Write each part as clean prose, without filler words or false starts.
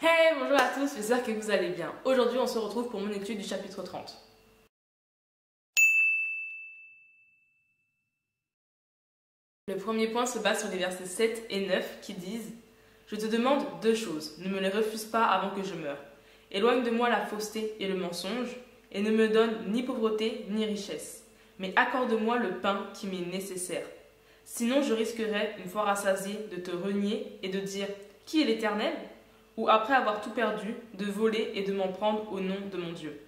Hey, bonjour à tous, j'espère que vous allez bien. Aujourd'hui, on se retrouve pour mon étude du chapitre 30. Le premier point se base sur les versets 7 et 9 qui disent « Je te demande deux choses, ne me les refuse pas avant que je meure. Éloigne de moi la fausseté et le mensonge, et ne me donne ni pauvreté ni richesse, mais accorde-moi le pain qui m'est nécessaire. Sinon je risquerais, une fois rassasié, de te renier et de dire « Qui est l'Éternel ?» ou après avoir tout perdu, de voler et de m'en prendre au nom de mon Dieu.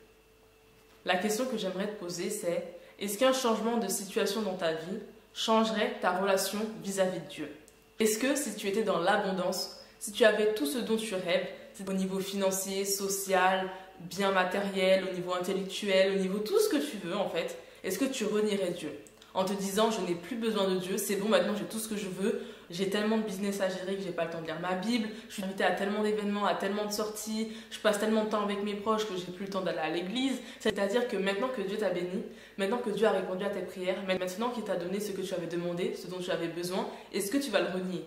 La question que j'aimerais te poser c'est « Est-ce qu'un changement de situation dans ta vie changerait ta relation vis-à-vis de Dieu? Est-ce que si tu étais dans l'abondance, si tu avais tout ce dont tu rêves, au niveau financier, social, bien matériel, au niveau intellectuel, au niveau tout ce que tu veux en fait, est-ce que tu renierais Dieu en te disant je n'ai plus besoin de Dieu, c'est bon maintenant j'ai tout ce que je veux, j'ai tellement de business à gérer que j'ai pas le temps de lire ma Bible, je suis invitée à tellement d'événements, à tellement de sorties, je passe tellement de temps avec mes proches que j'ai plus le temps d'aller à l'église. C'est-à-dire que maintenant que Dieu t'a béni, maintenant que Dieu a répondu à tes prières, maintenant qu'il t'a donné ce que tu avais demandé, ce dont tu avais besoin, est-ce que tu vas le renier?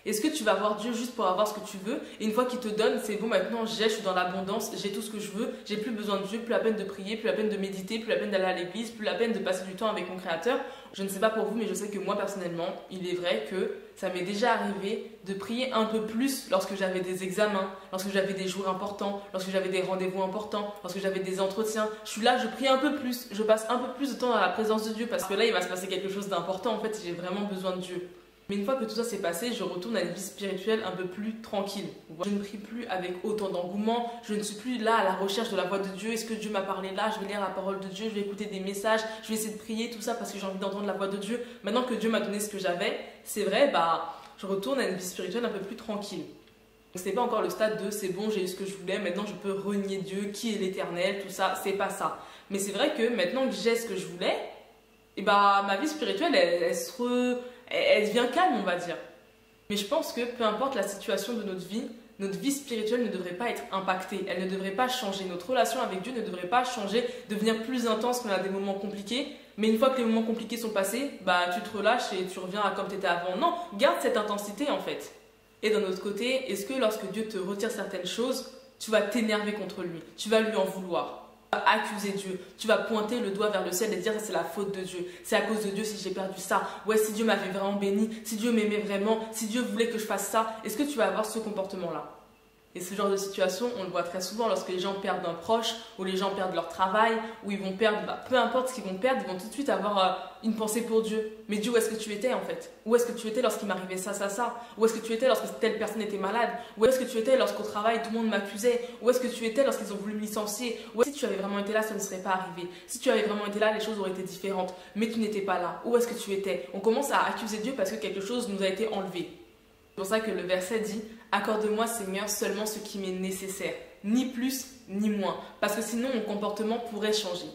Est-ce que tu vas voir Dieu juste pour avoir ce que tu veux et une fois qu'il te donne, c'est bon maintenant je suis dans l'abondance, j'ai tout ce que je veux, j'ai plus besoin de Dieu, plus la peine de prier, plus la peine de méditer, plus la peine d'aller à l'église, plus la peine de passer du temps avec mon créateur. Je ne sais pas pour vous mais je sais que moi personnellement, il est vrai que ça m'est déjà arrivé de prier un peu plus lorsque j'avais des examens, lorsque j'avais des jours importants, lorsque j'avais des rendez-vous importants, lorsque j'avais des entretiens. Je suis là, je prie un peu plus, je passe un peu plus de temps dans la présence de Dieu parce que là il va se passer quelque chose d'important en fait si j'ai vraiment besoin de Dieu. Mais une fois que tout ça s'est passé, je retourne à une vie spirituelle un peu plus tranquille. Je ne prie plus avec autant d'engouement, je ne suis plus là à la recherche de la voix de Dieu. Est-ce que Dieu m'a parlé là? Je vais lire la parole de Dieu, je vais écouter des messages, je vais essayer de prier, tout ça parce que j'ai envie d'entendre la voix de Dieu. Maintenant que Dieu m'a donné ce que j'avais, c'est vrai, je retourne à une vie spirituelle un peu plus tranquille. Ce n'est pas encore le stade de c'est bon, j'ai eu ce que je voulais, maintenant je peux renier Dieu, qui est l'Éternel, tout ça, c'est pas ça. Mais c'est vrai que maintenant que j'ai ce que je voulais, ma vie spirituelle, elle devient calme, on va dire. Mais je pense que peu importe la situation de notre vie spirituelle ne devrait pas être impactée. Elle ne devrait pas changer. Notre relation avec Dieu ne devrait pas changer, devenir plus intense quand on a des moments compliqués. Mais une fois que les moments compliqués sont passés, tu te relâches et tu reviens à comme tu étais avant. Non, garde cette intensité en fait. Et d'un autre côté, est-ce que lorsque Dieu te retire certaines choses, tu vas t'énerver contre lui, tu vas lui en vouloir? Tu vas accuser Dieu, tu vas pointer le doigt vers le ciel et dire c'est la faute de Dieu, c'est à cause de Dieu si j'ai perdu ça, ouais si Dieu m'avait vraiment béni, si Dieu m'aimait vraiment, si Dieu voulait que je fasse ça, est-ce que tu vas avoir ce comportement-là? Et ce genre de situation, on le voit très souvent lorsque les gens perdent un proche, ou les gens perdent leur travail, ou ils vont perdre, peu importe ce qu'ils vont perdre, ils vont tout de suite avoir une pensée pour Dieu. Mais Dieu, où est-ce que tu étais en fait? Où est-ce que tu étais lorsqu'il m'arrivait ça? Où est-ce que tu étais lorsque telle personne était malade? Où est-ce que tu étais lorsqu'au travail tout le monde m'accusait? Où est-ce que tu étais lorsqu'ils ont voulu me licencier? Si tu avais vraiment été là, ça ne serait pas arrivé. Si tu avais vraiment été là, les choses auraient été différentes. Mais tu n'étais pas là. Où est-ce que tu étais? On commence à accuser Dieu parce que quelque chose nous a été enlevé. C'est pour ça que le verset dit « Accorde-moi, Seigneur, seulement ce qui m'est nécessaire, ni plus ni moins, parce que sinon mon comportement pourrait changer. »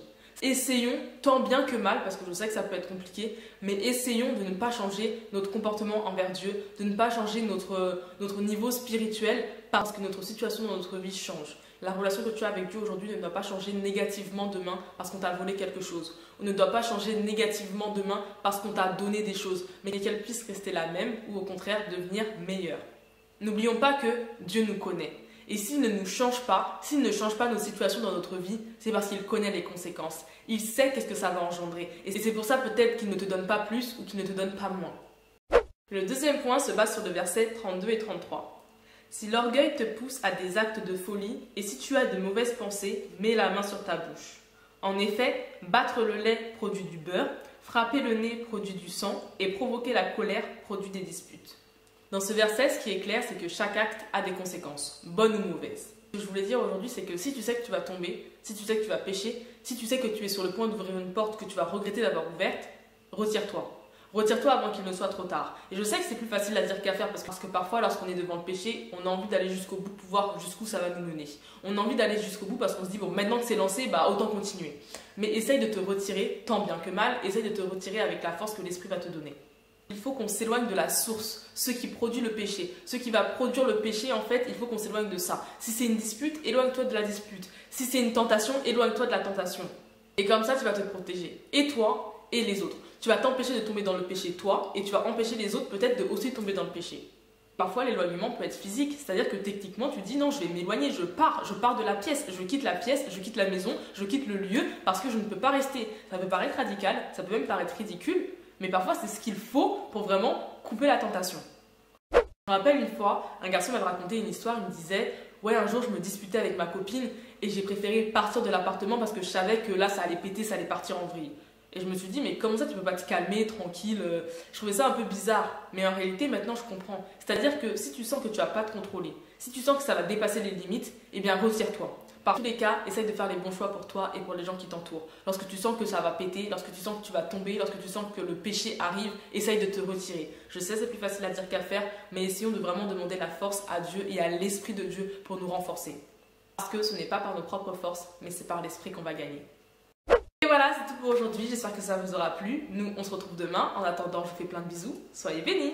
Essayons, tant bien que mal, parce que je sais que ça peut être compliqué, mais essayons de ne pas changer notre comportement envers Dieu, de ne pas changer notre niveau spirituel parce que notre situation dans notre vie change. La relation que tu as avec Dieu aujourd'hui ne doit pas changer négativement demain parce qu'on t'a volé quelque chose. On ne doit pas changer négativement demain parce qu'on t'a donné des choses, mais qu'elle puisse rester la même ou au contraire devenir meilleure. N'oublions pas que Dieu nous connaît. Et s'il ne nous change pas, s'il ne change pas nos situations dans notre vie, c'est parce qu'il connaît les conséquences. Il sait qu'est-ce que ça va engendrer. Et c'est pour ça peut-être qu'il ne te donne pas plus ou qu'il ne te donne pas moins. Le deuxième point se base sur le verset 32 et 33. Si l'orgueil te pousse à des actes de folie et si tu as de mauvaises pensées, mets la main sur ta bouche. En effet, battre le lait produit du beurre, frapper le nez produit du sang et provoquer la colère produit des disputes. Dans ce verset, ce qui est clair, c'est que chaque acte a des conséquences, bonnes ou mauvaises. Ce que je voulais dire aujourd'hui, c'est que si tu sais que tu vas tomber, si tu sais que tu vas pécher, si tu sais que tu es sur le point d'ouvrir une porte que tu vas regretter d'avoir ouverte, retire-toi. Retire-toi avant qu'il ne soit trop tard. Et je sais que c'est plus facile à dire qu'à faire parce que parfois, lorsqu'on est devant le péché, on a envie d'aller jusqu'au bout pour voir jusqu'où ça va nous mener. On a envie d'aller jusqu'au bout parce qu'on se dit, bon, maintenant que c'est lancé, autant continuer. Mais essaye de te retirer, tant bien que mal, essaye de te retirer avec la force que l'esprit va te donner. Il faut qu'on s'éloigne de la source, ce qui produit le péché. Ce qui va produire le péché, en fait, il faut qu'on s'éloigne de ça. Si c'est une dispute, éloigne-toi de la dispute. Si c'est une tentation, éloigne-toi de la tentation. Et comme ça, tu vas te protéger. Et toi, et les autres. Tu vas t'empêcher de tomber dans le péché, toi, et tu vas empêcher les autres peut-être de aussi tomber dans le péché. Parfois, l'éloignement peut être physique, c'est-à-dire que techniquement, tu dis non, je vais m'éloigner, je pars de la pièce, je quitte la maison, je quitte le lieu parce que je ne peux pas rester. Ça peut paraître radical, ça peut même paraître ridicule, mais parfois c'est ce qu'il faut pour vraiment couper la tentation. Je me rappelle une fois, un garçon m'avait raconté une histoire, il me disait « Ouais, un jour je me disputais avec ma copine et j'ai préféré partir de l'appartement parce que je savais que là ça allait péter, ça allait partir en vrille. » Et je me suis dit, mais comment ça tu peux pas te calmer, tranquille? Je trouvais ça un peu bizarre. Mais en réalité, maintenant je comprends. C'est-à-dire que si tu sens que tu vas pas te contrôler, si tu sens que ça va dépasser les limites, eh bien retire-toi. Par tous les cas, essaye de faire les bons choix pour toi et pour les gens qui t'entourent. Lorsque tu sens que ça va péter, lorsque tu sens que tu vas tomber, lorsque tu sens que le péché arrive, essaye de te retirer. Je sais, c'est plus facile à dire qu'à faire, mais essayons de vraiment demander la force à Dieu et à l'Esprit de Dieu pour nous renforcer. Parce que ce n'est pas par nos propres forces, mais c'est par l'Esprit qu'on va gagner. Et voilà, c'est tout pour aujourd'hui. J'espère que ça vous aura plu. Nous, on se retrouve demain. En attendant, je vous fais plein de bisous. Soyez bénis!